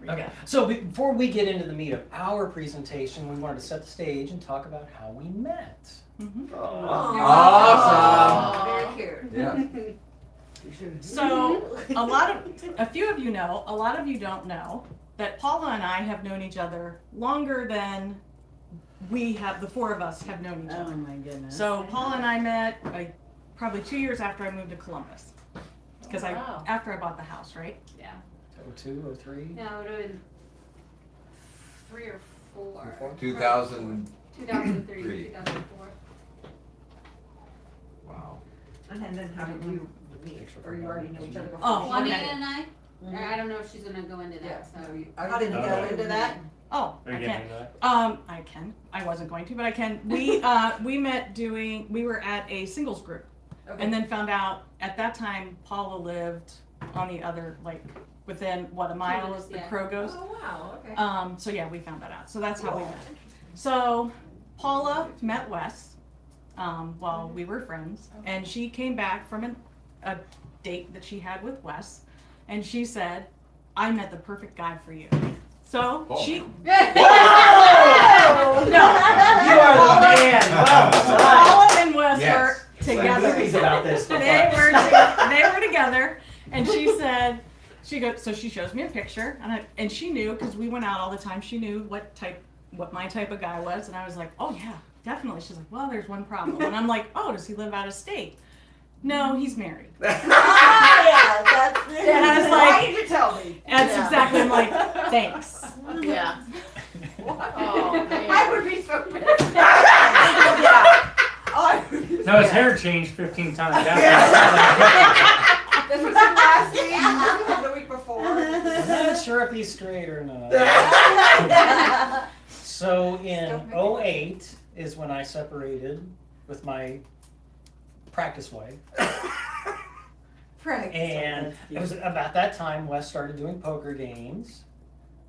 we Okay, go. so before we get into the meat of our presentation, we wanted to set the stage and talk about how we met. Awesome. Very cute. Yeah. So a few of you know, a lot of you don't know that Paula and I have known each other longer than the four of us have known each Oh other. my goodness. So Paula and I met probably 2 years after I moved to Columbus, because Wow. after I bought the house, right? Yeah. 02, 03? No, it would have been 3 or 4. 2000. 2003, Three. 2004. Wow. And then how did you meet, or you already knew each other before? Oh, Juanita okay. and I, I don't know if she's gonna go into that, so. How did you go into that? Oh, Are you I getting can. into that? I can. I wasn't going to, but I can. We met we were at a singles group, Okay. and then found out at that time Paula lived on the other, like within a mile as the Yeah. crow goes. Oh, wow, okay. So yeah, we found that out. So that's how we met. So Paula met Wes while we were friends, and she came back from a date that she had with Wes, and she said, "I met the perfect guy for you." So Oh. she. You are the man! Well, Paula and Wes Yes. were together. movies about this. they were together, and she said, so she shows me a picture, and she knew, because we went out all the time. She knew what my type of guy was, and I was like, oh yeah, definitely. She's like, well, there's one problem, and I'm like, oh, does he live out of state? No, he's married. Yeah, that's it. And I was Why like- did you tell me? That's Yeah. exactly. I'm like, thanks. Yeah. Oh, man. I would be so pissed. Yeah. Oh, I would be No, his so- hair changed 15 times after. This was from last week, this was the week before. I'm not sure if he's straight or not. So in 08 is when I separated with my practice wife. Frank. And it was about that time Wes started doing poker games.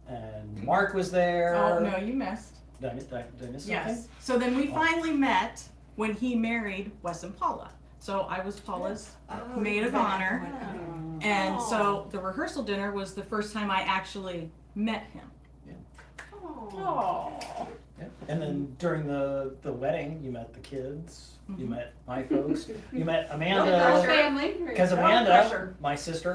And Mark was there. Oh no, you missed. Did I miss something? Yes. So then we finally met when he married Wes and Paula. So I was Paula's maid of honor. And so the rehearsal dinner was the first time I actually met him. Oh. Yeah. And then during the wedding, you met the kids. You met my folks. You met Our Amanda. family. Because No Amanda, pressure.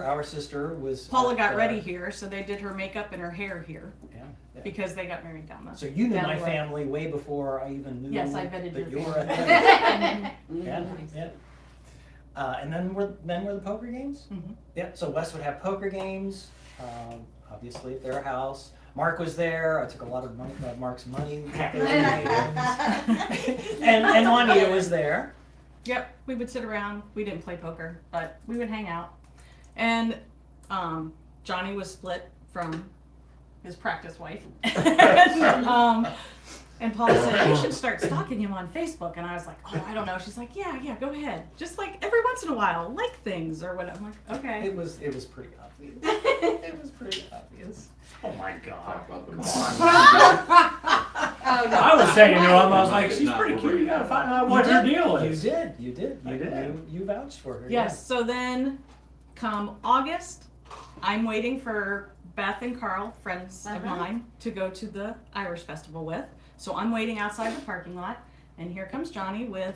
our sister, was. Paula at, got ready here, so they did her makeup and her hair here Yeah. Yeah. because they got married down the. So you knew down my the road. family way before I even knew Yes, I vetted that your you were at family. that. Yeah, yeah. And then were the poker games? Mhm. Yeah. So Wes would have poker games, obviously at their house. Mark was there. I took a lot of money, Mark's money. and Juanita was there. Yep, we would sit around. We didn't play poker, but we would hang out. And Johnny was split from his practice wife. And Paula said, you should start stalking him on Facebook. And I was like, oh, I don't know. She's like, yeah, go ahead. Just like every once in a while, like things or whatever. I'm like, okay. It was pretty obvious. It was pretty obvious. Oh my god. Talk about the Oh, no. I was saying to him, I was like, It's she's not pretty what cute. we're You gotta doing. find out what her deal You is. did. You did. You vouched for her. Yes, so then come August, I'm waiting for Beth and Carl, friends of mine, to go to the Irish Festival with. So I'm waiting outside the parking lot, and here comes Johnny with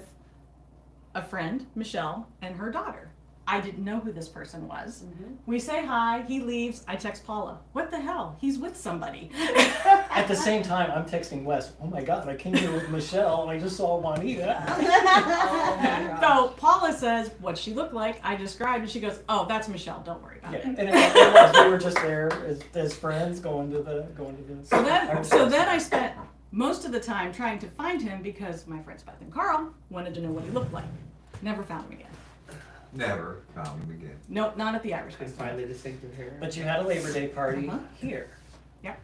a friend, Michelle, and her daughter. I didn't know who this person was. We say hi, he leaves, I text Paula, what the hell? He's with somebody. At the same time, I'm texting Wes, oh my god, I came here with Michelle and I just saw Juanita. Oh my God. So Paula says what she looked like, I described, and she goes, oh, that's Michelle, don't worry about Yeah, it. and it was, we were just there as friends going to the. So then I spent most of the time trying to find him because my friends Beth and Carl wanted to know what he looked like. Never found him again. Never found him again. Nope, not at the Irish I Festival. finally distinctive hair. But you had a Labor Day party Uh-huh. here. Yep.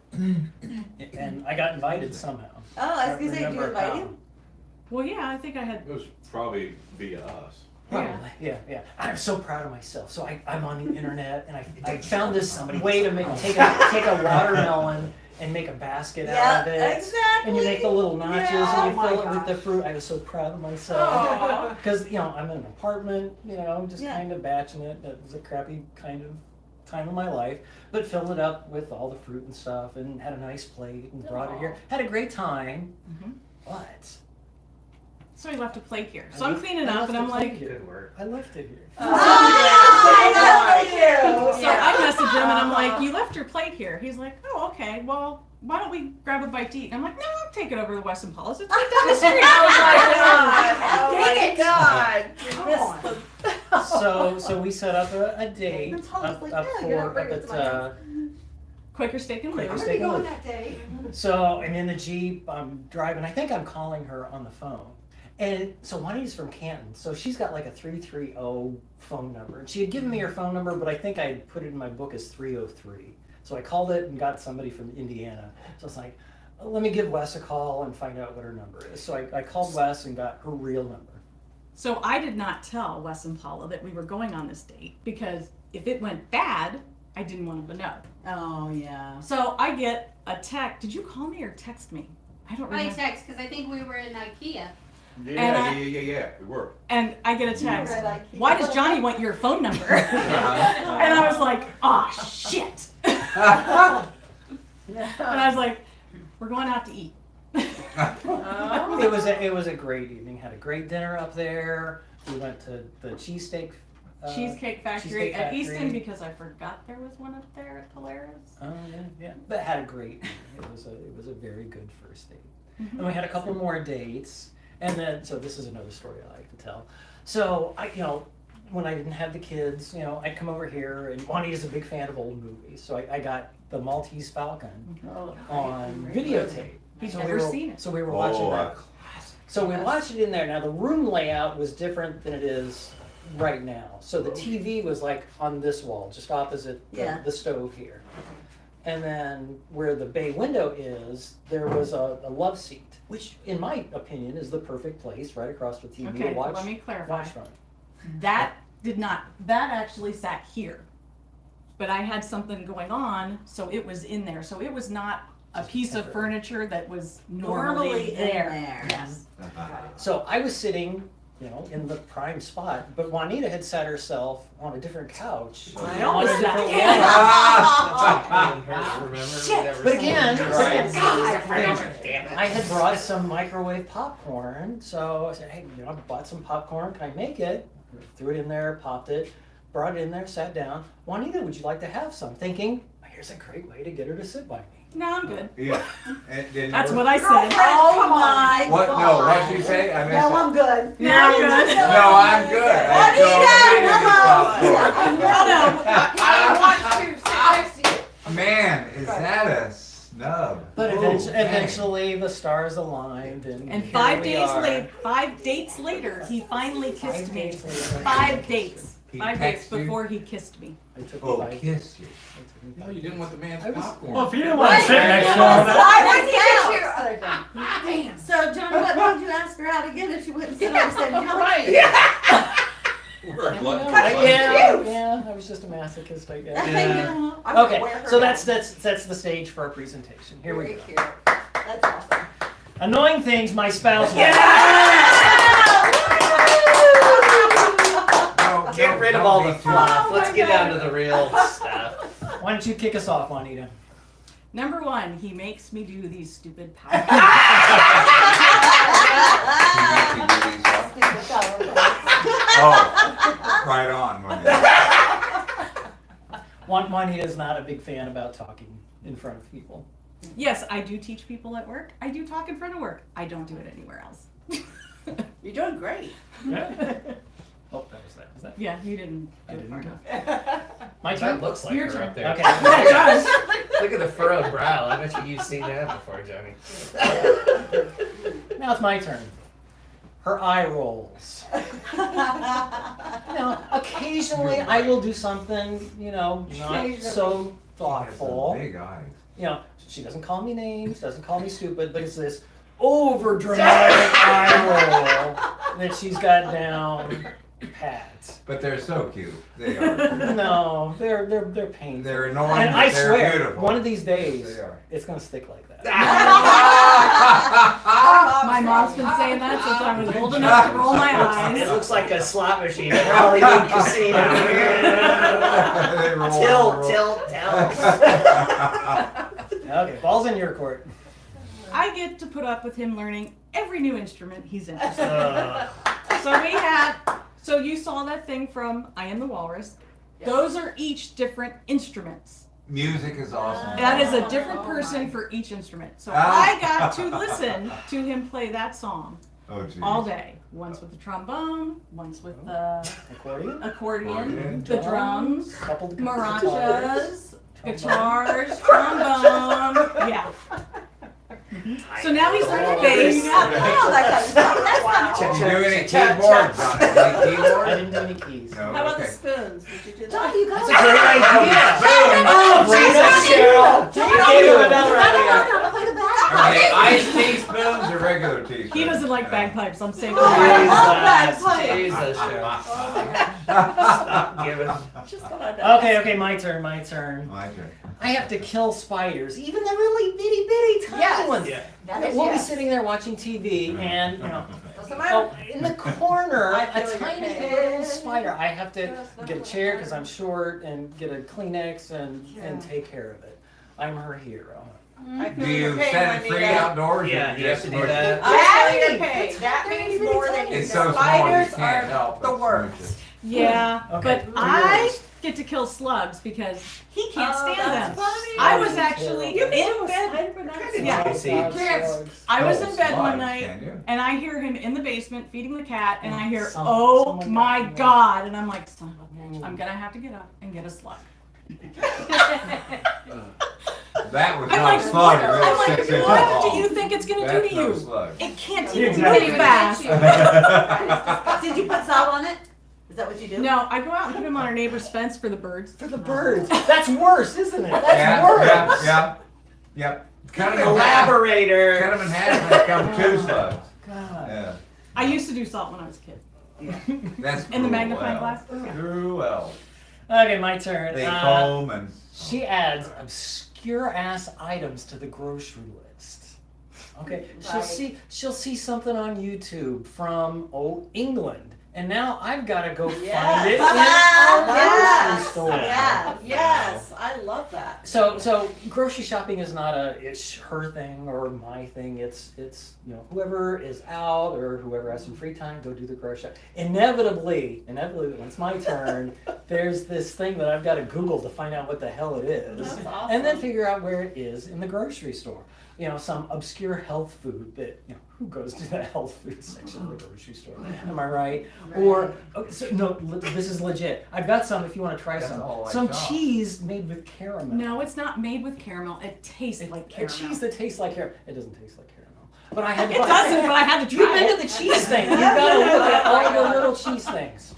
And I got invited somehow. Oh, I was gonna say, did you Remember invite how. him? Well, yeah, I think I had. It was probably via us. Probably, yeah. I'm so proud of myself. So I'm on the internet and I found this way to take a watermelon and make a basket out of it. Exactly. And you make the little notches Yeah, and you oh fill my it with the gosh. fruit. I was so proud of myself. Aw. Because, I'm in an apartment, I'm just Yeah. kind of batching it. It was a crappy kind of time of my life, but filled it up with all the fruit and stuff and had a nice plate and brought it here. Had a great time, Mhm. but So he left a plate here. So I I'm left- cleaning I up left and the I'm plate like, here. Good work. I left it here. so I message him and I'm Uh-huh. like, you left your plate here. He's like, oh, okay, well, why don't we grab a bite to eat? And I'm like, no, I'll take it over to Weston Paul's. It's right down the street. Oh my God. So we set up a date And Paul was up, like, up "Yeah, you gotta for bring up it to my at Quaker Steak and Quaker Lube. I'm Steak. gonna be going that day. so I'm in the Jeep, I'm driving, I think I'm calling her on the phone. And so Juanita's from Canton, so she's got like a 330 phone number. And she had given me her phone number, but I think I had put it in my book as 303. So I called it and got somebody from Indiana. So it's like, let me give Wes a call and find out what her number is. So I called Wes and got her real number. So I did not tell Wes and Paula that we were going on this date because if it went bad, I didn't want them to know. Oh, yeah. So I get a text. Did you call me or text me? I don't Probably remember. text, because I think we were in IKEA. Yeah, we were. And I get a text. Right, like, Why does Johnny want your phone number? And I was like, oh shit. And I was like, we're going out to eat. Oh. It was a great evening. Had a great dinner up there. We went to the cheesesteak. Cheesecake Factory Cheesecake at Factory. Easton because I forgot there was one up there at Polaris. Oh yeah. But had a great evening. It was a very good first date. Mhm. And we had a couple more dates. And then so this is another story I like to tell. So when I didn't have the kids, I'd come over here, and Juanita's a big fan of old movies. So I got the Maltese Falcon on videotape. He's So never we were, seen it. So we were watching Oh, that. So we watched it in there. Now the room layout was different than it is right now. So the TV was like on this wall, just opposite Yeah. the stove here. And then where the bay window is, there was a love seat, which in my opinion is the perfect place right across the TV Okay, to watch, let me clarify. watch from. That actually sat here. But I had something going on, so it was in there. So it was not a Just piece of temporary. furniture that was normally in there. there. Yes. So I was sitting, in the prime spot, but Juanita had sat herself on a different couch. I on always a sat different here. wall. But again, God. I had brought some microwave popcorn, so I said, hey, I bought some popcorn, can I make it? Threw it in there, popped it, brought it in there, sat down. Juanita, would you like to have some? Thinking, here's a great way to get her to sit by me. No, I'm good. Yeah. And then That's you- what I said. Oh my What? God. No, what'd she say? I missed No, it. I'm good. No, I'm good. No, I'm good. I don't need any popcorn. I want to sit next to you. Man, is that a snub? But Oh, eventually the stars aligned, and And here 5 we days are. later, 5 dates later, he finally kissed 5 me. days later. 5 dates. He 5 dates texted you? before he kissed me. It took Oh, me 5 kissed you. No, you didn't want the man's I was- popcorn. Well, if you didn't want to sit next to him, Why would he get your other thing? Damn. So, Johnny, what made you ask her out again if she wouldn't sit on the same couch? We're a glutton for That's punishment. Yeah, I was just a masochist, I guess. Yeah. I'm gonna Okay, wear her so down. that's the stage for our presentation. Here we Very go. cute. That's awesome. Annoying things my spouse. No, Get no, rid of don't all be the too- fluff. Let's get down to the real stuff. Why don't you kick us off, Juanita? Number 1, he makes me do these stupid power. He makes you do these up. Oh, right on, Monday. Juanita is not a big fan about talking in front of people. Yes, I do teach people at work. I do talk in front of work. I don't do it anywhere else. You're doing great. Oh, that was that. Was that? Yeah, you didn't I do it far didn't. enough. My That turn. looks like Your her turn. up there. Okay. Look at the furrowed brow. I bet you've seen that before, Johnny. Now it's my turn. Her eye rolls. Occasionally I will do something, not so thoughtful. Big eyes. She doesn't call me names, doesn't call me stupid, but it's this over dramatic eye roll that she's got down pads. But they're so cute. They are. No, they're painful. They're annoying. And I but they're swear, beautiful. one of these days, They are. it's gonna stick like that. My mom's been saying that since I was old enough to roll my It eyes. looks like a slot machine at Hollywood Casino. They roll, Tilt, roll. tilt, tilt. Okay, ball's in your court. I get to put up with him learning every new instrument he's interested in. Uh, So you saw that thing from I Am the Walrus. Those are each different instruments. Music is awesome. That is a different person for each instrument. So Ah. I got to listen to him play that song Oh, geez. all day. Once with the trombone, once with the Accordion? accordion, the drums, Coupled marachas, guitars, trombone. Yeah. So now he's learning bass. All that kind of stuff. That's not Check, Did check, you do any check, keyboards check. on it? Any I keyboard? didn't do any keys. No, How about the okay. spoons? Did you do John, that? you got That's a great idea. Oh, Jesus, Cheryl. Give him another idea. Okay, iced teaspoons or regular teaspoons? He doesn't like bagpipes. I'm saying. Oh, I love Jesus, bagpipes. Jesus, Cheryl. Stop giving. Just thought I'd ask. Okay, my turn. My turn. I have to kill spiders, even the really bitty tiny Yes. ones. Yeah. That is We'll be yes. sitting there watching TV, and What's the matter? oh, in the corner, I a feel your tiny pain. little spider. I have to get a chair because I'm short, and get a Kleenex and take care of it. I'm her hero. I feel Do your you pain, set it Juanita. free outdoors? or Yeah, you have to do just- that. I feel your Daddy, pain. it's That tiny, means tiny, more than tiny. you It's know. so small you Spiders can't are help the but worst. smooch it. Yeah, Okay, but I yours. get to kill slugs because he can't Oh, stand that's them. funny. I was actually You in can do a bed. spider, but not a Yeah. slug. See, I was Oh, in bed one slugs, night can you? and I hear him in the basement feeding the cat, and I hear, Some- "Oh someone my got me. God!" And I'm like, "Son of a bitch, I'm gonna have to get up and get a slug." That was I'm not like, a slug. "What? It I'm was like, 6 inches what long. do you think it's gonna do That's to no you? slug. It can't Yeah, even exactly. move fast." Did you put salt on it? Is that what you do? No, I go out and put him on our neighbor's fence for the birds. For the birds. That's worse, isn't it? That's Yeah, worse. Yep. Cut him in half. Collaborator. Cut him in half and come 2 slugs. God. Yeah. I used to do salt when I was a kid. That's In the cruel, magnifying Al. glass? Cruel. Okay, my turn. They comb and. She adds obscure ass items to the grocery list. Okay, Right. she'll see something on YouTube from England, and now I've got to go Yes. find it in Ah, a yes. grocery store. Yeah. Yes, I love that. So grocery shopping is not it's her thing or my thing. It's whoever is out or whoever has some free time, go do the grocery shop. Inevitably, when it's my turn, there's this thing that I've got to Google to find out what the hell it is, That's awesome. and then figure out where it is in the grocery store. Some obscure health food that who goes to the health food section of the grocery store? Am I right? Or this is legit. I've got some. If you want to try That's all I some saw. cheese made with caramel. No, it's not made with caramel. It tastes like A caramel. cheese that tastes like caramel. It doesn't taste like caramel. But I had to It doesn't, but I had to You've try been it. to the cheese thing. You've got to look at all the little cheese things.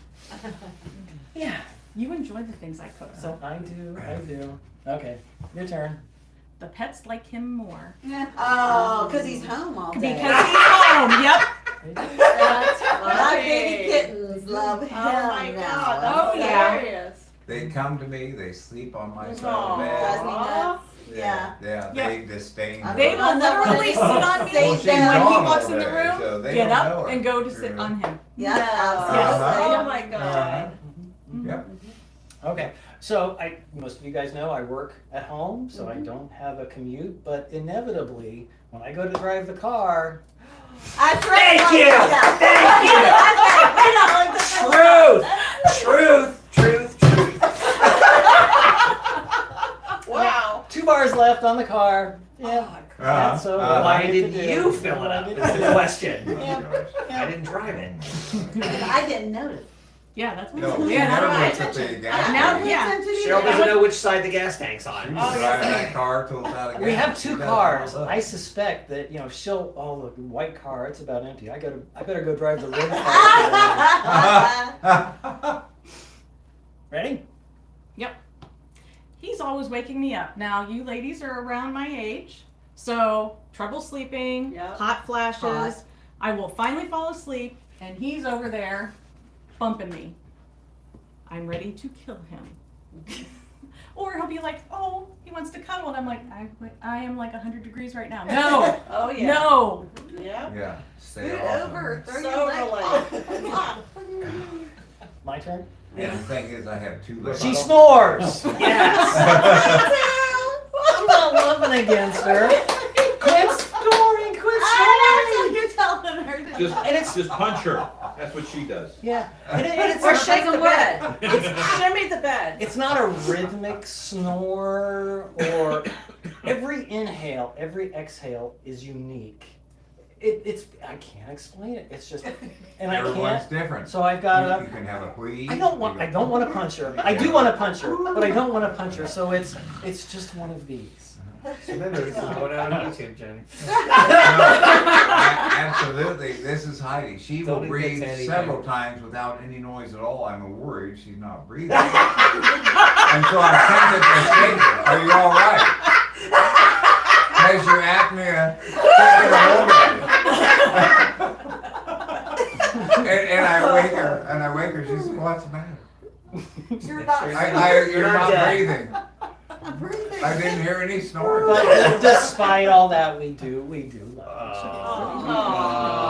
Yeah. You enjoy the things I cook, so I do. Okay, your turn. the pets like him more. Oh, because he's home all Because day. he's home, yep. That's My funny. baby kittens love him. Oh my now. God, that's Oh, yeah. hilarious. They come to me, they sleep on my side Aw. of the Drives bed. me nuts. Yeah. Yeah, Yeah. they disdain her. They will literally sit on me, Well, and she's when he gone walks in the already, room, so they get don't up know her. and go to sit on him. Yeah, Uh-huh. absolutely. Oh my God. Yep. Okay, so most of you guys know I work at home, so I don't have a commute. But inevitably, when I go to drive the car, Thank Thank you. Truth. Wow. 2 bars left on the car. Yeah. That's so Why I get didn't to do. you fill it up? What I That's get the to question. do. Yeah. I didn't drive it. I didn't notice. Yeah, that's what No, she yeah, never that's looks right. at the gas. Now- tank. yeah. Cheryl doesn't know which side the gas tank's on. She's driving that car till it's out of gas. We have She 2 doesn't cars. look. I suspect that she'll. Oh, the white car. It's about empty. I better go drive the red car. Ready? He's always waking me up. Now, you ladies are around my age, so trouble sleeping, Yep. hot flashes. Hot. I will finally fall asleep, and he's over there bumping me. I'm ready to kill him. Or he'll be like, oh, he wants to cuddle, and I'm like, I am like 100 degrees right now. No, Oh, yeah. no. Yeah. Yeah, stay Scoot off. over, throw So your leg related. off. My turn? And the thing is, I have 2 legs. She snores! Yes! I'm not loving against her. Quit snoring, quit I snoring! know, you're telling her to. And it's- Just punch her. That's what she does. Yeah. And it's Or not- shake the bed. Shimmy the bed. It's not a rhythmic snore or every inhale, every exhale is unique. It's I can't explain it. It's just and I Everyone's can't. different. So I've got You to. can have a wheeze. I don't want to punch her. I do want to punch her, but I don't want to punch her. So it's just one of these. So remember, this is going out on YouTube, Johnny. No, absolutely. This is Heidi. She will Totally breathe gets Andy several back. times without any noise at all. I'm worried she's not breathing. And so I'm tempted to say, are you all right? Has your apnea taken a hold of you? and I wake her, she says, what's the matter? You're not. You're not dead. breathing. I'm breathing. I didn't hear any snoring. But despite all that, we do love each other. Aw.